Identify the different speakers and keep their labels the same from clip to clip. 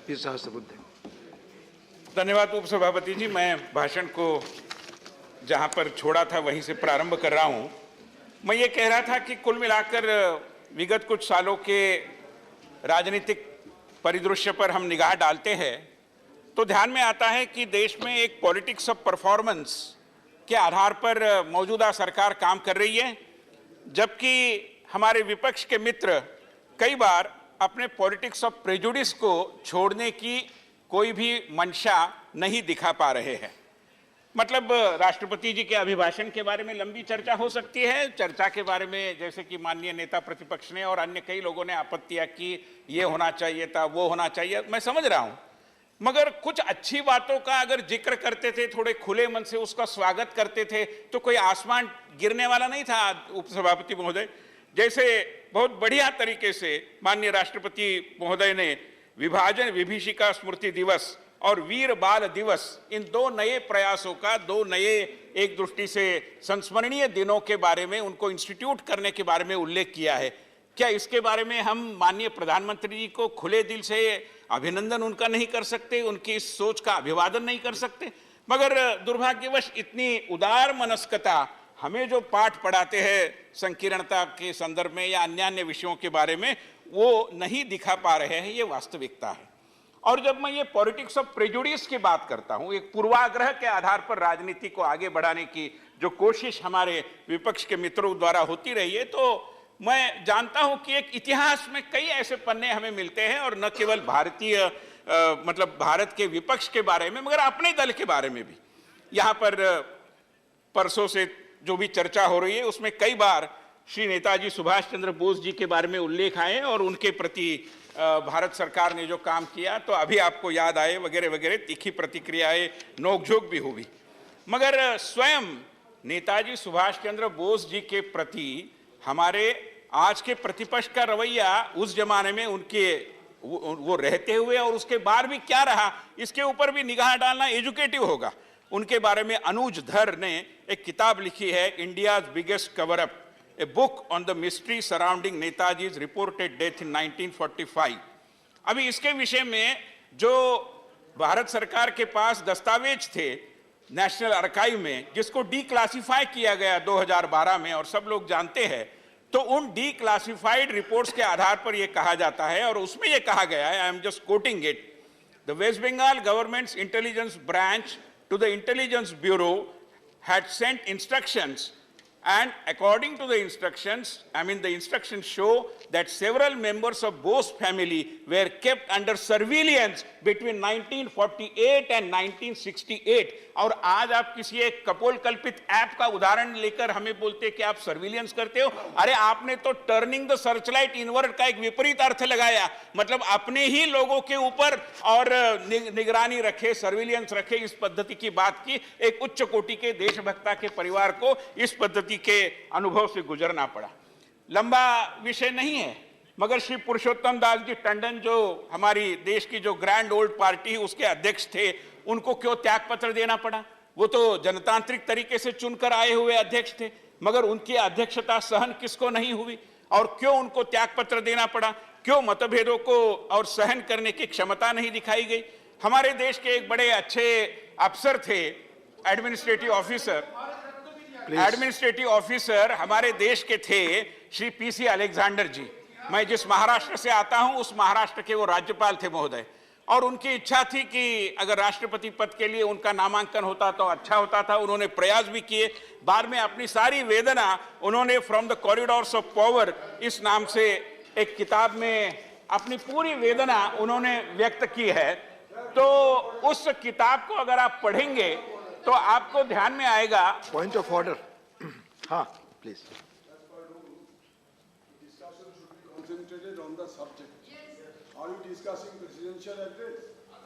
Speaker 1: Mr. Sahasrabudhe.
Speaker 2: धन्यवाद उपसभापति जी। मैं भाषण को जहां पर छोड़ा था वहीं से प्रारंभ कर रहा हूं। मैं ये कह रहा था कि कुल मिलाकर विगत कुछ सालों के राजनीतिक परिदृश्य पर हम निगाह डालते हैं तो ध्यान में आता है कि देश में एक पॉलिटिक्स ऑफ परफॉर्मेंस के आधार पर मौजूदा सरकार काम कर रही है, जबकि हमारे विपक्ष के मित्र कई बार अपने पॉलिटिक्स ऑफ प्रेजुडिस को छोड़ने की कोई भी मंशा नहीं दिखा पा रहे हैं। मतलब राष्ट्रपति जी के अभिभाषण के बारे में लंबी चर्चा हो सकती है, चर्चा के बारे में जैसे कि माननीय नेता प्रतिपक्ष ने और अन्य कई लोगों ने आपत्तियां की, ये होना चाहिए था, वो होना चाहिए, मैं समझ रहा हूं, मगर कुछ अच्छी बातों का अगर जिक्र करते थे, थोड़े खुले मन से उसका स्वागत करते थे तो कोई आसमान गिरने वाला नहीं था। उपसभापति महोदय, जैसे बहुत बढ़िया तरीके से माननीय राष्ट्रपति महोदय ने विभाजन विभीषिका स्मृति दिवस और वीर बाल दिवस, इन दो नए प्रयासों का, दो नए एक दृष्टि से संस्मरणीय दिनों के बारे में, उनको इंस्टीट्यूट करने के बारे में उल्लेख किया है। क्या इसके बारे में हम माननीय प्रधानमंत्री जी को खुले दिल से अभिनंदन उनका नहीं कर सकते, उनकी इस सोच का अभिवादन नहीं कर सकते? मगर दुर्भाग्यवश इतनी उदार मनस्कता हमें जो पाठ पढ़ाते हैं संकीर्णता के संदर्भ में या अन्य विषयों के बारे में, वो नहीं दिखा पा रहे हैं, ये वास्तविकता है। और जब मैं ये पॉलिटिक्स ऑफ प्रेजुडिस की बात करता हूं, एक पूर्वाग्रह के आधार पर राजनीति को आगे बढ़ाने की जो कोशिश हमारे विपक्ष के मित्रों द्वारा होती रही है, तो मैं जानता हूं कि एक इतिहास में कई ऐसे पन्ने हमें मिलते हैं, और न केवल भारतीय मतलब भारत के विपक्ष के बारे में, मगर अपने दल के बारे में भी। यहाँ पर परसों से जो भी चर्चा हो रही है उसमें कई बार श्री नेताजी सुभाष चंद्र बोस जी के बारे में उल्लेख आए और उनके प्रति भारत सरकार ने जो काम किया तो अभी आपको याद आए वगैरह वगैरह, तीखी प्रतिक्रियाएं, नोकझोंक भी हुई। मगर स्वयं नेताजी सुभाष चंद्र बोस जी के प्रति हमारे आज के प्रतिपक्ष का रवैया उस जमाने में उनके वो रहते हुए और उसके बाद भी क्या रहा, इसके ऊपर भी निगाह डालना एजुकेटिव होगा। उनके बारे में अनुज धर ने एक किताब लिखी है, India's biggest cover up, a book on the mystery surrounding Netaji's reported death in 1945। अभी इसके विषय में जो भारत सरकार के पास दस्तावेज थे नेशनल आर्काइव में, जिसको डीक्लासिफाई किया गया 2012 में और सब लोग जानते हैं, तो उन डीक्लासिफाइड रिपोर्ट्स के आधार पर यह कहा जाता है, और उसमें यह कहा गया है, I am just quoting it, the West Bengal government's intelligence branch to the intelligence bureau had sent instructions, and according to the instructions, the instructions show that several members of Bose family were kept under surveillance between 1948 and 1968। और आज आप किसी एक कपोल कल्पित app का उदाहरण लेकर हमें बोलते हैं कि आप सर्विलियंस करते हो। अरे आपने तो टर्निंग द सर्चलाइट इनवर्ड का एक विपरीत अर्थ लगाया, मतलब अपने ही लोगों के ऊपर और निगरानी रखे, सर्विलियंस रखे, इस पद्धति की बात की। एक उच्च कोटि के देशभक्ता के परिवार को इस पद्धति के अनुभव से गुजरना पड़ा। लंबा विषय नहीं है, मगर श्री पुरुषोत्तम दास जी टंडन, जो हमारी देश की जो ग्रैंड ओल्ड पार्टी उसके अध्यक्ष थे, उनको क्यों त्यागपत्र देना पड़ा? वो तो जनतांत्रिक तरीके से चुनकर आए हुए अध्यक्ष थे, मगर उनकी अध्यक्षता सहन किसको नहीं हुई और क्यों उनको त्यागपत्र देना पड़ा? क्यों मतभेदों को और सहन करने की क्षमता नहीं दिखाई गई? हमारे देश के एक बड़े अच्छे अफसर थे, एडमिनिस्ट्रेटिव ऑफिसर हमारे देश के थे श्री पीसी अलेक्जेंडर जी। मैं जिस महाराष्ट्र से आता हूं उस महाराष्ट्र के वो राज्यपाल थे महोदय, और उनकी इच्छा थी कि अगर राष्ट्रपति पद के लिए उनका नामांकन होता तो अच्छा होता था। उन्होंने प्रयास भी किए, बाद में अपनी सारी वेदना उन्होंने from the corridors of power इस नाम से एक किताब में अपनी पूरी वेदना उन्होंने व्यक्त की है। तो उस किताब को अगर आप पढ़ेंगे तो आपको ध्यान में आएगा।
Speaker 1: पॉइंट ऑफ ऑर्डर, हाँ please.
Speaker 3: Concentrated on the subject. Are you discussing presidential address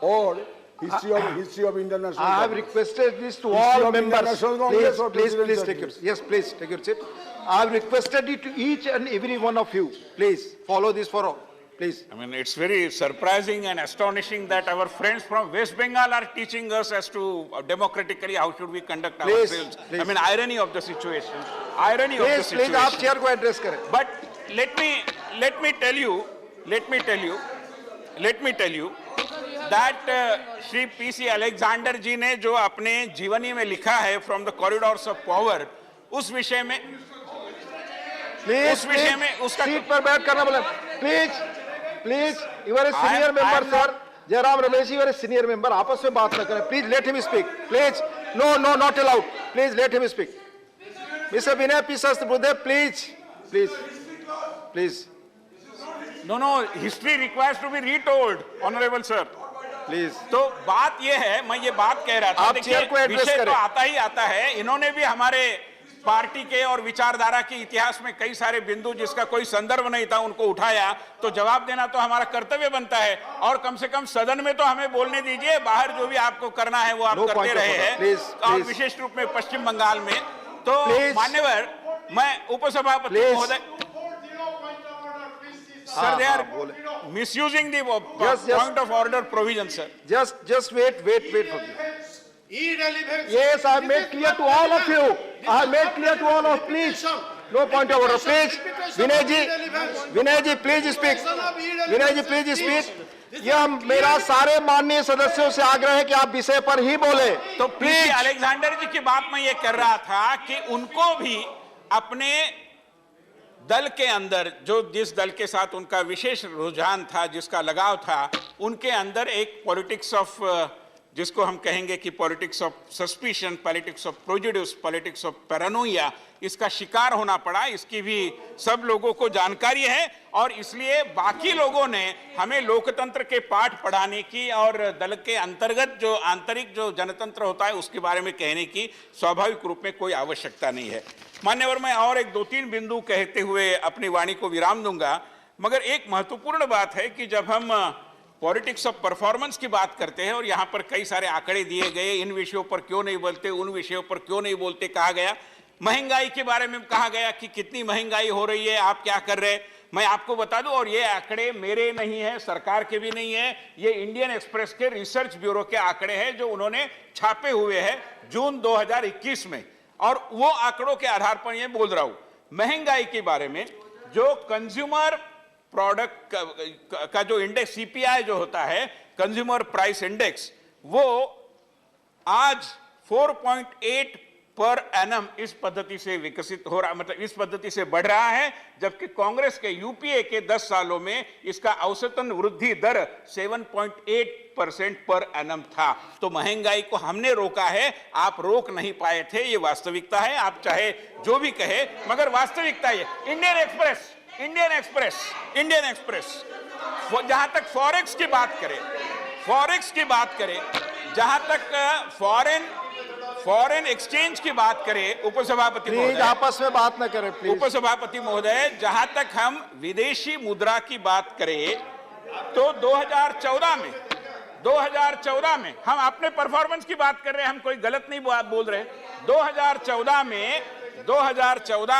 Speaker 3: or history of international?
Speaker 1: I have requested this to
Speaker 3: History
Speaker 1: all
Speaker 3: of
Speaker 1: members.
Speaker 3: international Congress or
Speaker 1: Please
Speaker 3: presidential
Speaker 1: take your
Speaker 3: address?
Speaker 1: yes, please take your seat. I have requested it to each and every one of you. Please follow this for all. Please.
Speaker 2: It's very surprising and astonishing that our friends from West Bengal are teaching us as to democratically how should we conduct ourselves.
Speaker 1: Please.
Speaker 2: Irony of the situation. Irony of the situation.
Speaker 1: Please, आप chair को address करें.
Speaker 2: But let me tell you, that Shri P C Alexander ji ने जो अपने जीवनी में लिखा है from the corridors of power, उस विषय में
Speaker 1: प्लीज
Speaker 2: उस विषय में उसका
Speaker 1: सीट पर बैठ करना बोले। Please please, you are a senior
Speaker 2: I
Speaker 1: member
Speaker 2: am
Speaker 1: sir. Jairam Ramesh, you are a senior member, आपस में बात न करें। Please let him speak. Please, no no, not allowed. Please let him speak. Mister Vinay P Sahasrabuddhe, please please please
Speaker 2: no, history requires to be retold, honourable sir.
Speaker 1: Please.
Speaker 2: तो बात यह है, मैं ये बात कह रहा था,
Speaker 1: आप
Speaker 2: देखिए,
Speaker 1: चेयर को एड्रेस
Speaker 2: विषय तो
Speaker 1: करें।
Speaker 2: आता ही आता है। इन्होंने भी हमारे पार्टी के और विचारधारा के इतिहास में कई सारे बिंदु जिसका कोई संदर्भ नहीं था उनको उठाया, तो जवाब देना तो हमारा कर्तव्य बनता है। और कम से कम सदन में तो हमें बोलने दीजिए, बाहर जो भी आपको करना है वो आप
Speaker 1: No
Speaker 2: करते
Speaker 1: point of
Speaker 2: रहे
Speaker 1: order.
Speaker 2: हैं,
Speaker 1: Please,
Speaker 2: और
Speaker 1: please.
Speaker 2: विशेष रूप में पश्चिम बंगाल में। तो
Speaker 1: Please.
Speaker 2: मान्यवर, मैं उपसभापति
Speaker 1: Please.
Speaker 2: महोदय,
Speaker 1: हाँ,
Speaker 2: सर, दे आर
Speaker 1: बोले।
Speaker 2: Misusing the
Speaker 1: Yes, yes.
Speaker 2: Point of order provision, sir.
Speaker 1: just wait for me.
Speaker 4: Irrelevant.
Speaker 1: Yes, I have made clear to all of you. I have made clear to all of, please. No point of order, please. Vinay ji, please speak. Vinay ji, please speak. यह मेरा सारे माननीय सदस्यों से आग्रह है कि आप विषय पर ही बोले।
Speaker 2: तो प्लीज, अलेक्जेंडर जी की बात मैं ये कर रहा था कि उनको भी अपने दल के अंदर, जो जिस दल के साथ उनका विशेष रुझान था, जिसका लगाव था, उनके अंदर एक पॉलिटिक्स ऑफ, जिसको हम कहेंगे कि politics of suspicion, politics of prejudice, politics of paranoia, इसका शिकार होना पड़ा। इसकी भी सब लोगों को जानकारी है, और इसलिए बाकी लोगों ने हमें लोकतंत्र के पाठ पढ़ाने की और दल के अंतर्गत जो आंतरिक जो जनतंत्र होता है उसके बारे में कहने की स्वाभाविक रूप में कोई आवश्यकता नहीं है। मान्यवर, मैं और एक दो तीन बिंदु कहते हुए अपनी वाणी को विराम दूंगा, मगर एक महत्वपूर्ण बात है कि जब हम पॉलिटिक्स ऑफ परफॉर्मेंस की बात करते हैं और यहाँ पर कई सारे आंकड़े दिए गए, इन विषयों पर क्यों नहीं बोलते, उन विषयों पर क्यों नहीं बोलते कहा गया, महंगाई के बारे में कहा गया कि कितनी महंगाई हो रही है, आप क्या कर रहे हैं। मैं आपको बता दूं, और ये आंकड़े मेरे नहीं है, सरकार के भी नहीं है, ये इंडियन एक्सप्रेस के रिसर्च ब्यूरो के आंकड़े हैं जो उन्होंने छापे हुए हैं जून 2021 में, और वो आंकड़ों के आधार पर ये बोल रहा हूं। महंगाई के बारे में जो कंज्यूमर प्रोडक्ट का जो इंडेक्स सीपीआई जो होता है, कंज्यूमर प्राइस इंडेक्स, वो आज 4.8 पर एनम इस पद्धति से विकसित हो रहा, मतलब इस पद्धति से बढ़ रहा है, जबकि कांग्रेस के यूपीए के 10 सालों में इसका औसतन वृद्धि दर 7.8% पर एनम था। तो महंगाई को हमने रोका है, आप रोक नहीं पाए थे, ये वास्तविकता है। आप चाहे जो भी कहे, मगर वास्तविकता ये। इंडियन एक्सप्रेस जहां तक फॉरेक्स की बात करें, जहां तक फॉरेन एक्सचेंज की बात करें, उपसभापति
Speaker 1: प्लीज
Speaker 2: महोदय,
Speaker 1: आपस में बात न करें, प्लीज।
Speaker 2: उपसभापति महोदय, जहां तक हम विदेशी मुद्रा की बात करें, तो 2014 में हम अपने परफॉर्मेंस की बात कर रहे हैं, हम कोई गलत नहीं बोल रहे। 2014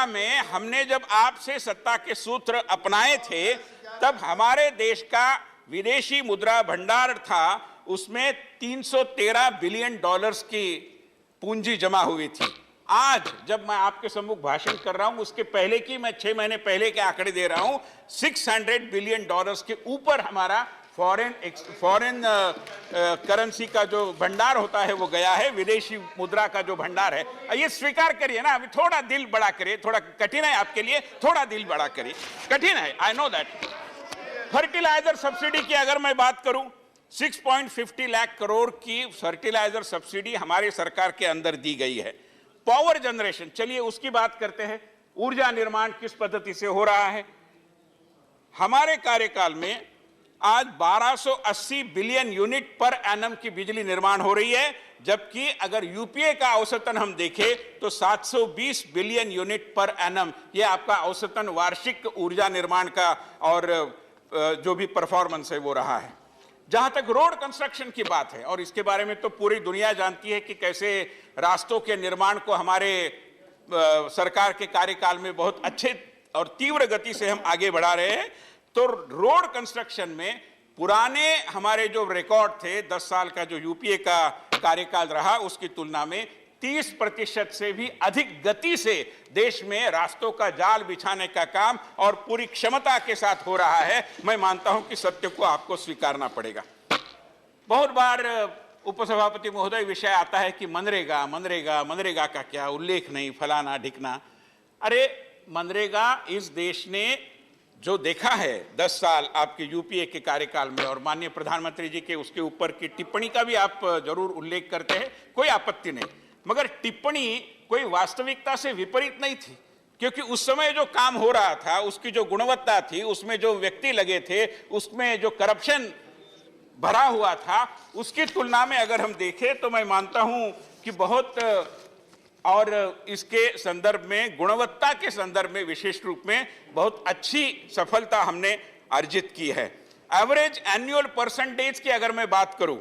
Speaker 2: में हमने जब आपसे सत्ता के सूत्र अपनाए थे, तब हमारे देश का विदेशी मुद्रा भंडार था, उसमें 313 बिलियन डॉलर्स की पूंजी जमा हुई थी। आज जब मैं आपके सम्मुख भाषण कर रहा हूं, उसके पहले की मैं 6 महीने पहले के आंकड़े दे रहा हूं, 600 बिलियन डॉलर्स के ऊपर हमारा फॉरेन करेंसी का जो भंडार होता है वो गया है, विदेशी मुद्रा का जो भंडार है। ये स्वीकार करिए ना, अभी थोड़ा दिल बड़ा करिए, थोड़ा कठिन है आपके लिए, थोड़ा दिल बड़ा करिए, कठिन है, I know that. Fertilizer subsidy की अगर मैं बात करूं, 6.50 लाख करोड़ की फर्टिलाइजर सब्सिडी हमारी सरकार के अंदर दी गई है। पावर जनरेशन, चलिए उसकी बात करते हैं। ऊर्जा निर्माण किस पद्धति से हो रहा है? हमारे कार्यकाल में आज 1280 बिलियन यूनिट पर एनम की बिजली निर्माण हो रही है, जबकि अगर यूपीए का औसतन हम देखें तो 720 बिलियन यूनिट पर एनम, यह आपका औसतन वार्षिक ऊर्जा निर्माण का और जो भी परफॉर्मेंस है वो रहा है। जहां तक रोड कंस्ट्रक्शन की बात है, और इसके बारे में तो पूरी दुनिया जानती है कि कैसे रास्तों के निर्माण को हमारे सरकार के कार्यकाल में बहुत अच्छे और तीव्र गति से हम आगे बढ़ा रहे हैं। तो रोड कंस्ट्रक्शन में पुराने हमारे जो रिकॉर्ड थे, 10 साल का जो यूपीए का कार्यकाल रहा, उसकी तुलना में 30% से भी अधिक गति से देश में रास्तों का जाल बिछाने का काम और पूरी क्षमता के साथ हो रहा है। मैं मानता हूं कि सत्य को आपको स्वीकारना पड़ेगा। बहुत बार उपसभापति महोदय विषय आता है कि मनरेगा मनरेगा मनरेगा का क्या उल्लेख नहीं, फलाना ढिकना। अरे मनरेगा इस देश ने जो देखा है 10 साल आपके यूपीए के कार्यकाल में, और माननीय प्रधानमंत्री जी के उसके ऊपर की टिप्पणी का भी आप जरूर उल्लेख करते हैं, कोई आपत्ति नहीं, मगर टिप्पणी कोई वास्तविकता से विपरीत नहीं थी, क्योंकि उस समय जो काम हो रहा था, उसकी जो गुणवत्ता थी, उसमें जो व्यक्ति लगे थे, उसमें जो करप्शन भरा हुआ था, उसकी तुलना में अगर हम देखें तो मैं मानता हूं कि बहुत, और इसके संदर्भ में, गुणवत्ता के संदर्भ में विशेष रूप में बहुत अच्छी सफलता हमने अर्जित की है। एवरेज एनुअल परसेंटेज की अगर मैं बात करूं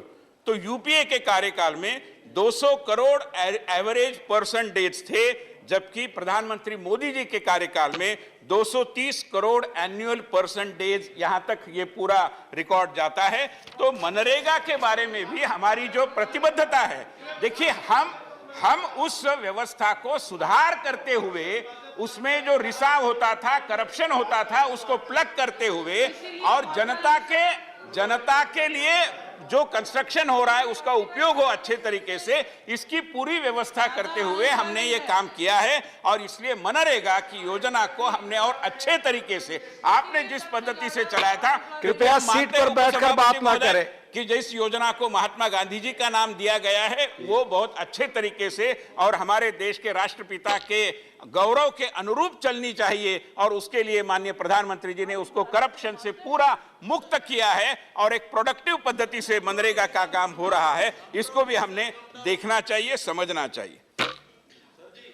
Speaker 2: तो यूपीए के कार्यकाल में 200 करोड़ एवरेज परसेंटेज थे, जबकि प्रधानमंत्री मोदी जी के कार्यकाल में 230 करोड़ एनुअल परसेंटेज, यहां तक ये पूरा रिकॉर्ड जाता है। तो मनरेगा के बारे में भी हमारी जो प्रतिबद्धता है, देखिए हम उस व्यवस्था को सुधार करते हुए, उसमें जो रिसाव होता था, करप्शन होता था, उसको प्लग करते हुए, और जनता के लिए जो कंस्ट्रक्शन हो रहा है उसका उपयोग हो अच्छे तरीके से, इसकी पूरी व्यवस्था करते हुए हमने ये काम किया है। और इसलिए मनरेगा की योजना को हमने और अच्छे तरीके से, आपने जिस पद्धति से चलाया था,
Speaker 1: कृपया सीट पर बैठकर बात ना करें,
Speaker 2: कि जिस योजना को महात्मा गांधी जी का नाम दिया गया है, वो बहुत अच्छे तरीके से और हमारे देश के राष्ट्रपिता के गौरव के अनुरूप चलनी चाहिए, और उसके लिए माननीय प्रधानमंत्री जी ने उसको करप्शन से पूरा मुक्त किया है, और एक प्रोडक्टिव पद्धति से मनरेगा का काम हो रहा है। इसको भी हमने देखना चाहिए, समझना चाहिए।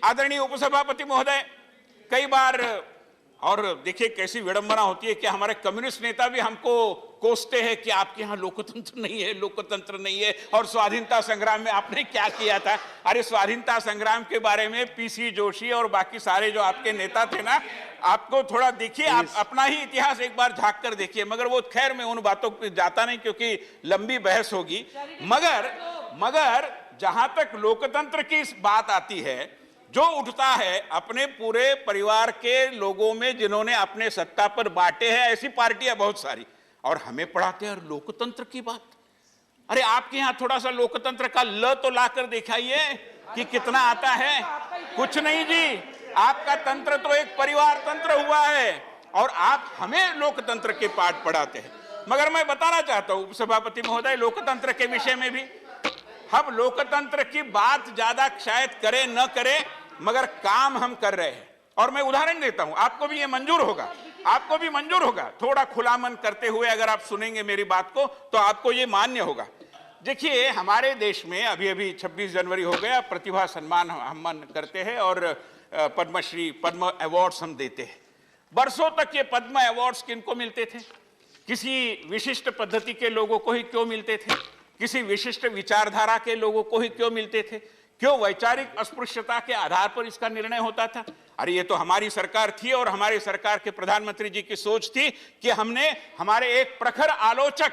Speaker 2: आदरणीय उपसभापति महोदय, कई बार, और देखिए कैसी विडंबना होती है कि हमारे कम्युनिस्ट नेता भी हमको कोसते हैं कि आपके यहाँ लोकतंत्र नहीं है, लोकतंत्र नहीं है, और स्वाधीनता संग्राम में आपने क्या किया था। अरे स्वाधीनता संग्राम के बारे में पीसी जोशी और बाकी सारे जो आपके नेता थे ना, आपको थोड़ा देखिए, आप अपना ही इतिहास एक बार झांक कर देखिए। मगर वो खैर मैं उन बातों पर जाता नहीं क्योंकि लंबी बहस होगी। मगर जहां तक लोकतंत्र की इस बात आती है, जो उठता है अपने पूरे परिवार के लोगों में जिन्होंने अपने सत्ता पर बांटे हैं, ऐसी पार्टियां बहुत सारी, और हमें पढ़ाते हैं लोकतंत्र की बात। अरे आपके यहां थोड़ा सा लोकतंत्र का ल तो लाकर दिखाइए कि कितना आता है। कुछ नहीं जी, आपका तंत्र तो एक परिवार तंत्र हुआ है, और आप हमें लोकतंत्र के पाठ पढ़ाते हैं। मगर मैं बताना चाहता हूं उपसभापति महोदय, लोकतंत्र के विषय में भी हम लोकतंत्र की बात ज्यादा शायद करें न करें, मगर काम हम कर रहे हैं। और मैं उदाहरण देता हूं, आपको भी ये मंजूर होगा, आपको भी मंजूर होगा, थोड़ा खुला मन करते हुए अगर आप सुनेंगे मेरी बात को तो आपको ये मान्य होगा। देखिए हमारे देश में अभी 26 जनवरी हो गया, प्रतिभा सम्मान हम करते हैं, और पद्मश्री, पद्म अवार्ड्स हम देते हैं। बरसों तक ये पद्म अवार्ड्स किनको मिलते थे? किसी विशिष्ट पद्धति के लोगों को ही क्यों मिलते थे? किसी विशिष्ट विचारधारा के लोगों को ही क्यों मिलते थे? क्यों वैचारिक अस्पृश्यता के आधार पर इसका निर्णय होता था? अरे ये तो हमारी सरकार थी, और हमारी सरकार के प्रधानमंत्री जी की सोच थी कि हमने हमारे एक प्रखर आलोचक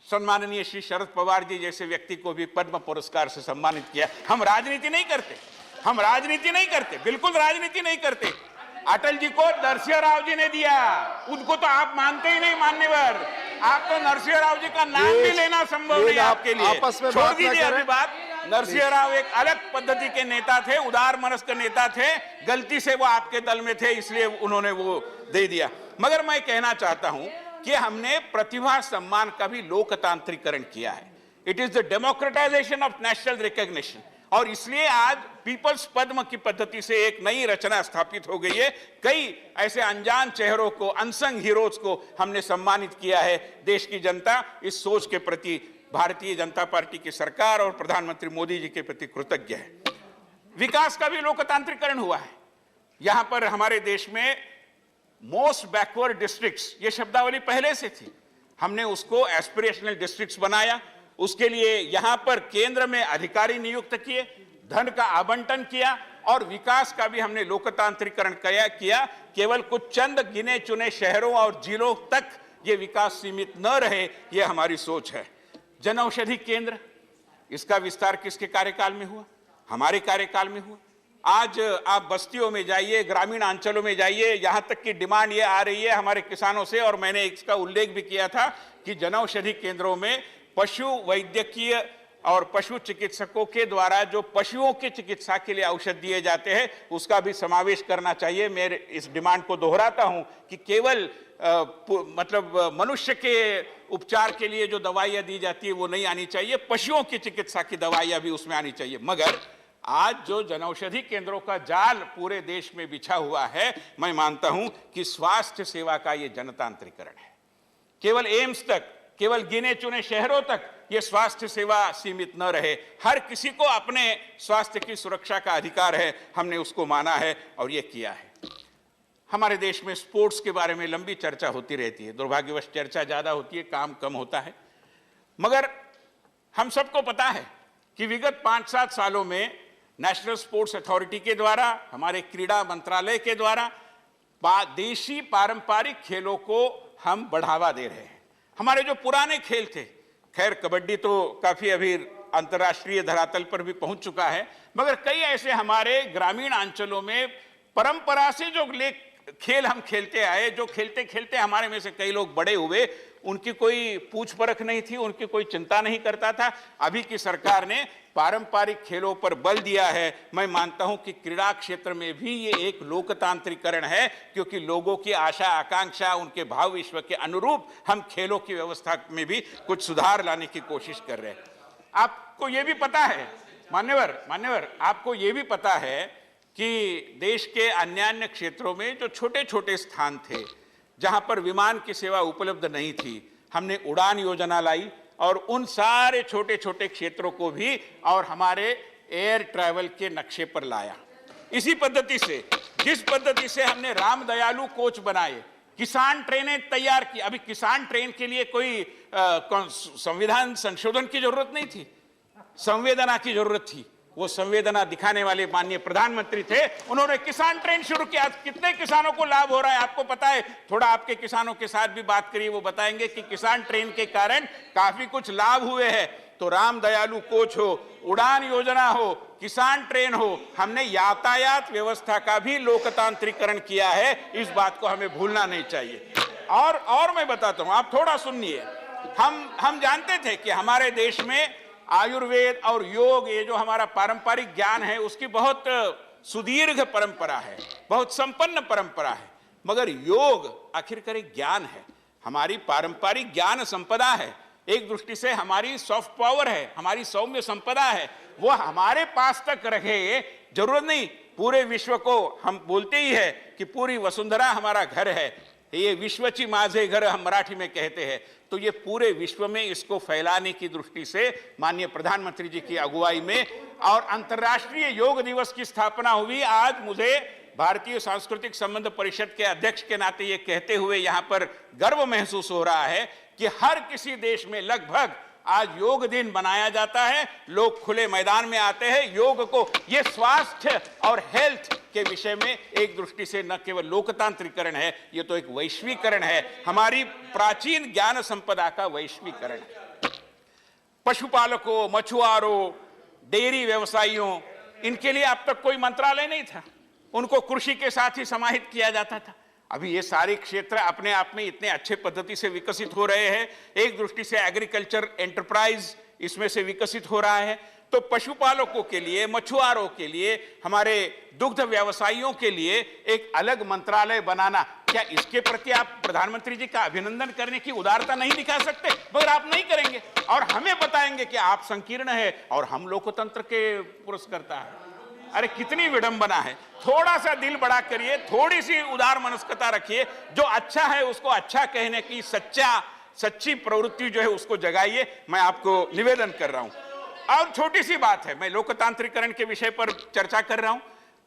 Speaker 2: सम्माननीय श्री शरद पवार जी जैसे व्यक्ति को भी पद्म पुरस्कार से सम्मानित किया। हम राजनीति नहीं करते, बिल्कुल राजनीति नहीं करते। अटल जी को नरसिंह राव जी ने दिया, उनको तो आप मानते ही नहीं मान्यवर। आप तो नरसिंह राव जी का नाम भी लेना संभव नहीं आपके लिए। छोड़ दीजिए अभी बात। नरसिंह राव एक अलग पद्धति के नेता थे, उदार मनस्क नेता थे, गलती से वो आपके दल में थे, इसलिए उन्होंने वो दे दिया। मगर मैं कहना चाहता हूं कि हमने प्रतिभा सम्मान का भी लोकतांत्रिकरण किया है। It is the democratisation of national recognition, और इसलिए आज पीपल्स पद्म की पद्धति से एक नई रचना स्थापित हो गई है। कई ऐसे अनजान चेहरों को, अनसंग हीरोज को हमने सम्मानित किया है। देश की जनता इस सोच के प्रति भारतीय जनता पार्टी की सरकार और प्रधानमंत्री मोदी जी के प्रति कृतज्ञ है। विकास का भी लोकतांत्रिकरण हुआ है। यहां पर हमारे देश में मोस्ट बैकवर्ड डिस्ट्रिक्ट्स, ये शब्दावली पहले से थी, हमने उसको एस्पिरेशनल डिस्ट्रिक्ट्स बनाया। उसके लिए यहां पर केंद्र में अधिकारी नियुक्त किए, धन का आवंटन किया, और विकास का भी हमने लोकतांत्रिकरण किया। केवल कुछ चंद गिने चुने शहरों और जिलों तक ये विकास सीमित न रहे, ये हमारी सोच है। जन औषधि केंद्र, इसका विस्तार किसके कार्यकाल में हुआ? हमारे कार्यकाल में हुआ। आज आप बस्तियों में जाइए, ग्रामीण अंचलों में जाइए, यहां तक की डिमांड ये आ रही है हमारे किसानों से, और मैंने इसका उल्लेख भी किया था कि जनौषधि केंद्रों में पशु वैद्यकीय और पशु चिकित्सकों के द्वारा जो पशुओं की चिकित्सा के लिए औषध दिए जाते हैं उसका भी समावेश करना चाहिए। मैं इस डिमांड को दोहराता हूं कि केवल मतलब मनुष्य के उपचार के लिए जो दवाइयां दी जाती है वो नहीं आनी चाहिए, पशुओं की चिकित्सा की दवाइयां भी उसमें आनी चाहिए। मगर आज जो जनौषधि केंद्रों का जाल पूरे देश में बिछा हुआ है, मैं मानता हूं कि स्वास्थ्य सेवा का ये जनतांत्रिकरण है। केवल एम्स तक, केवल गिने चुने शहरों तक ये स्वास्थ्य सेवा सीमित न रहे। हर किसी को अपने स्वास्थ्य की सुरक्षा का अधिकार है, हमने उसको माना है और ये किया है। हमारे देश में स्पोर्ट्स के बारे में लंबी चर्चा होती रहती है, दुर्भाग्यवश चर्चा ज्यादा होती है, काम कम होता है। मगर हम सबको पता है कि विगत 5-7 सालों में नेशनल स्पोर्ट्स अथॉरिटी के द्वारा, हमारे क्रीड़ा मंत्रालय के द्वारा देशी पारंपरिक खेलों को हम बढ़ावा दे रहे हैं। हमारे जो पुराने खेल थे, खैर कबड्डी तो काफी अभी अंतर्राष्ट्रीय धरातल पर भी पहुंच चुका है, मगर कई ऐसे हमारे ग्रामीण अंचलों में परंपरा से जो खेल हम खेलते आए, जो खेलते खेलते हमारे में से कई लोग बड़े हुए, उनकी कोई पूछ परख नहीं थी, उनकी कोई चिंता नहीं करता था। अभी की सरकार ने पारंपरिक खेलों पर बल दिया है। मैं मानता हूं कि क्रीड़ा क्षेत्र में भी ये एक लोकतांत्रिकरण है, क्योंकि लोगों की आशा आकांक्षा, उनके भाव विश्व के अनुरूप हम खेलों की व्यवस्था में भी कुछ सुधार लाने की कोशिश कर रहे हैं। आपको ये भी पता है मान्यवर, आपको ये भी पता है कि देश के अन्य क्षेत्रों में जो छोटे छोटे स्थान थे जहां पर विमान की सेवा उपलब्ध नहीं थी, हमने उड़ान योजना लाई और उन सारे छोटे छोटे क्षेत्रों को भी और हमारे एयर ट्रैवल के नक्शे पर लाया। इसी पद्धति से, जिस पद्धति से हमने राम दयालु कोच बनाए, किसान ट्रेनें तैयार की। अभी किसान ट्रेन के लिए कोई संविधान संशोधन की जरूरत नहीं थी, संवेदना की जरूरत थी। वो संवेदना दिखाने वाले माननीय प्रधानमंत्री थे, उन्होंने किसान ट्रेन शुरू किया। कितने किसानों को लाभ हो रहा है आपको पता है? थोड़ा आपके किसानों के साथ भी बात करिए, वो बताएंगे कि किसान ट्रेन के कारण काफी कुछ लाभ हुए हैं। तो राम दयालु कोच हो, उड़ान योजना हो, किसान ट्रेन हो, हमने यातायात व्यवस्था का भी लोकतांत्रिकरण किया है। इस बात को हमें भूलना नहीं चाहिए। और मैं बताता हूं, आप थोड़ा सुनिए। हम जानते थे कि हमारे देश में आयुर्वेद और योग, ये जो हमारा पारंपरिक ज्ञान है, उसकी बहुत सुदीर्घ परंपरा है, बहुत संपन्न परंपरा है। मगर योग आखिरकार एक ज्ञान है, हमारी पारंपरिक ज्ञान संपदा है। एक दृष्टि से हमारी सॉफ्ट पावर है, हमारी सौम्य संपदा है, वो हमारे पास तक रखे। जरूरत नहीं पूरे विश्व को, हम बोलते ही है कि पूरी वसुंधरा हमारा घर है, ये विश्वची माझे घर हम मराठी में कहते हैं। तो ये पूरे विश्व में इसको फैलाने की दृष्टि से माननीय प्रधानमंत्री जी की अगुवाई में और अंतर्राष्ट्रीय योग दिवस की स्थापना हुई। आज मुझे भारतीय सांस्कृतिक संबंध परिषद के अध्यक्ष के नाते ये कहते हुए यहाँ पर गर्व महसूस हो रहा है कि हर किसी देश में लगभग आज योग दिन मनाया जाता है। लोग खुले मैदान में आते हैं। योग को, ये स्वास्थ्य और हेल्थ के विषय में एक दृष्टि से न केवल लोकतांत्रिकरण है, ये तो एक वैश्वीकरण है, हमारी प्राचीन ज्ञान संपदा का वैश्वीकरण है। पशुपालकों, मछुआरों, डेयरी व्यवसायियों, इनके लिए अब तक कोई मंत्रालय नहीं था, उनको कृषि के साथ ही समाहित किया जाता था। अभी ये सारे क्षेत्र अपने आप में इतने अच्छे पद्धति से विकसित हो रहे हैं। एक दृष्टि से एग्रीकल्चर एंटरप्राइज इसमें से विकसित हो रहा है। तो पशुपालकों के लिए, मछुआरों के लिए, हमारे दुग्ध व्यवसायियों के लिए एक अलग मंत्रालय बनाना, क्या इसके प्रति आप प्रधानमंत्री जी का अभिनंदन करने की उदारता नहीं दिखा सकते? मगर आप नहीं करेंगे और हमें बताएंगे कि आप संकीर्ण है और हम लोकतंत्र के पुरस्कर्ता है। अरे कितनी विडंबना है। थोड़ा सा दिल बड़ा करिए, थोड़ी सी उदार मनस्कता रखिए, जो अच्छा है उसको अच्छा कहने की सच्ची प्रवृत्ति जो है उसको जगाइए। मैं आपको निवेदन कर रहा हूं। और छोटी सी बात है, मैं लोकतांत्रिकरण के विषय पर चर्चा कर रहा हूं।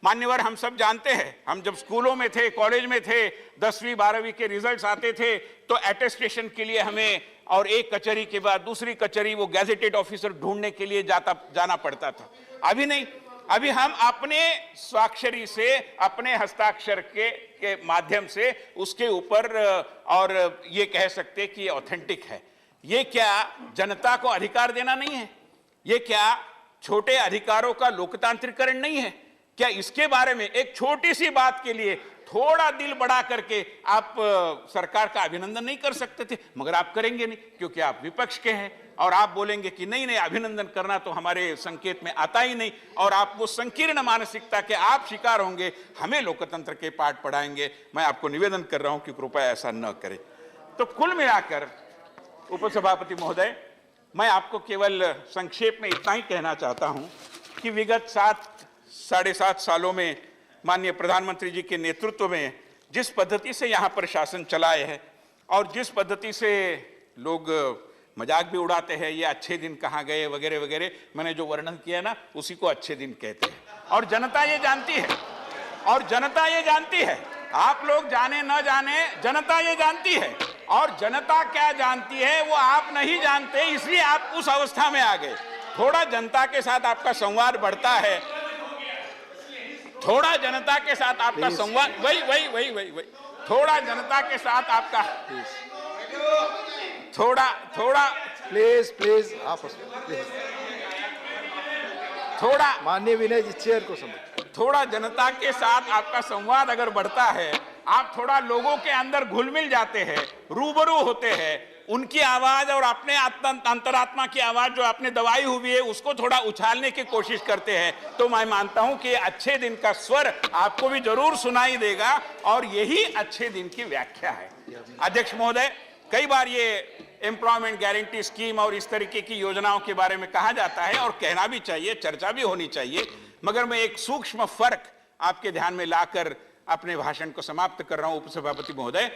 Speaker 2: मान्यवर, हम सब जानते हैं, हम जब स्कूलों में थे, कॉलेज में थे, 10वीं 12वीं के रिजल्ट्स आते थे तो अटेस्टेशन के लिए हमें और एक कचहरी के बाद दूसरी कचहरी वो गैजेटेड ऑफिसर ढूंढने के लिए जाना पड़ता था। अभी नहीं, अभी हम अपने स्वाक्षरी से, अपने हस्ताक्षर के माध्यम से उसके ऊपर और ये कह सकते कि ऑथेंटिक है। ये क्या जनता को अधिकार देना नहीं है? ये क्या छोटे अधिकारों का लोकतांत्रिकरण नहीं है? क्या इसके बारे में एक छोटी सी बात के लिए थोड़ा दिल बड़ा करके आप सरकार का अभिनंदन नहीं कर सकते थे, मगर आप करेंगे नहीं क्योंकि आप विपक्ष के हैं और आप बोलेंगे कि नहीं नहीं अभिनंदन करना तो हमारे संकेत में आता ही नहीं, और आप वो संकीर्ण मानसिकता के आप शिकार होंगे, हमें लोकतंत्र के पाठ पढ़ाएंगे। मैं आपको निवेदन कर रहा हूं कि कृपया ऐसा न करें। तो कुल मिलाकर उपसभापति महोदय, मैं आपको केवल संक्षेप में इतना ही कहना चाहता हूं कि विगत 7-7.5 सालों में माननीय प्रधानमंत्री जी के नेतृत्व में जिस पद्धति से यहाँ पर शासन चलाए है और जिस पद्धति से लोग मजाक भी उड़ाते हैं, ये अच्छे दिन कहाँ गए वगैरह वगैरह, मैंने जो वर्णन किया ना उसी को अच्छे दिन कहते हैं। और जनता ये जानती है, और जनता ये जानती है, आप लोग जाने न जाने जनता ये जानती है, और जनता क्या जानती है वो आप नहीं जानते, इसलिए आप उस अवस्था में आ गए। थोड़ा जनता के साथ आपका संवाद बढ़ता है, थोड़ा जनता के साथ आपका संवाद वही थोड़ा जनता के साथ आपका थोड़ा
Speaker 1: प्लीज आप
Speaker 2: थोड़ा
Speaker 1: माननीय विनय जी चेयर को समझ,
Speaker 2: थोड़ा जनता के साथ आपका संवाद अगर बढ़ता है, आप थोड़ा लोगों के अंदर घुल मिल जाते हैं, रूबरू होते हैं, उनकी आवाज और अपने अंतरात्मा की आवाज जो आपने दबाई हुई है उसको थोड़ा उछालने की कोशिश करते हैं, तो मैं मानता हूं कि अच्छे दिन का स्वर आपको भी जरूर सुनाई देगा, और यही अच्छे दिन की व्याख्या है। अध्यक्ष महोदय, कई बार ये एम्प्लॉयमेंट गारंटी स्कीम और इस तरीके की योजनाओं के बारे में कहा जाता है और कहना भी चाहिए, चर्चा भी होनी चाहिए, मगर मैं एक सूक्ष्म फर्क आपके ध्यान में लाकर अपने भाषण को समाप्त कर रहा हूं उपसभापति महोदय,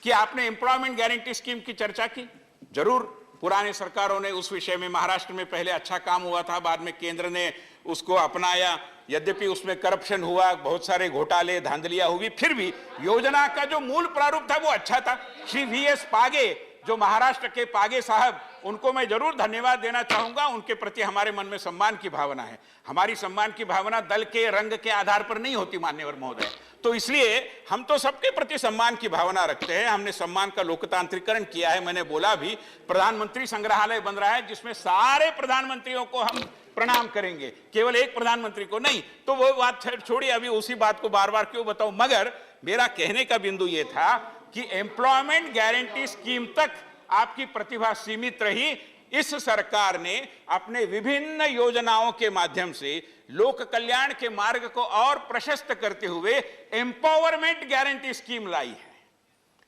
Speaker 2: कि आपने एम्प्लॉयमेंट गारंटी स्कीम की चर्चा की। जरूर पुरानी सरकारों ने उस विषय में, महाराष्ट्र में पहले अच्छा काम हुआ था, बाद में केंद्र ने उसको अपनाया, यद्यपि उसमें करप्शन हुआ, बहुत सारे घोटाले धांधलियां हुई, फिर भी योजना का जो मूल प्रारूप था वो अच्छा था। श्री VS पागे, जो महाराष्ट्र के पागे साहब, उनको मैं जरूर धन्यवाद देना चाहूंगा, उनके प्रति हमारे मन में सम्मान की भावना है। हमारी सम्मान की भावना दल के रंग के आधार पर नहीं होती मान्यवर महोदय, तो इसलिए हम तो सबके प्रति सम्मान की भावना रखते हैं। हमने सम्मान का लोकतांत्रिकरण किया है, मैंने बोला भी, प्रधानमंत्री संग्रहालय बन रहा है जिसमें सारे प्रधानमंत्रियों को हम प्रणाम करेंगे, केवल एक प्रधानमंत्री को नहीं। तो वो बात छोड़िए, अभी उसी बात को बार बार क्यों बताऊं, मगर मेरा कहने का बिंदु ये था कि एम्प्लॉयमेंट गारंटी स्कीम तक आपकी प्रतिभा सीमित रही। इस सरकार ने अपने विभिन्न योजनाओं के माध्यम से लोक कल्याण के मार्ग को और प्रशस्त करते हुए एम्पावरमेंट गारंटी स्कीम लाई है।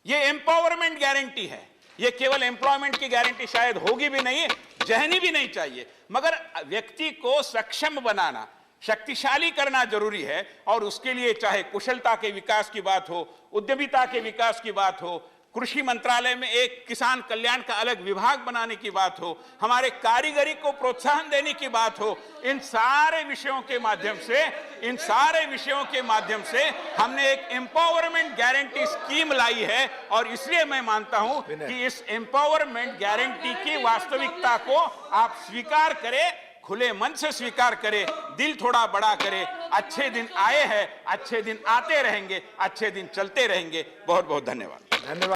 Speaker 2: ये एम्पावरमेंट गारंटी है, ये केवल एम्प्लॉयमेंट की गारंटी शायद होगी भी नहीं, जहनी भी नहीं चाहिए, मगर व्यक्ति को सक्षम बनाना, शक्तिशाली करना जरूरी है, और उसके लिए चाहे कुशलता के विकास की बात हो, उद्यमिता के विकास की बात हो, कृषि मंत्रालय में एक किसान कल्याण का अलग विभाग बनाने की बात हो, हमारे कारीगरी को प्रोत्साहन देने की बात हो, इन सारे विषयों के माध्यम से हमने एक एम्पावरमेंट गारंटी स्कीम लाई है। और इसलिए मैं मानता हूं कि इस एम्पावरमेंट गारंटी की वास्तविकता को आप स्वीकार करें, खुले मन से स्वीकार करें, दिल थोड़ा बड़ा करें। अच्छे दिन आए हैं, अच्छे दिन आते रहेंगे, अच्छे दिन चलते रहेंगे। बहुत बहुत धन्यवाद।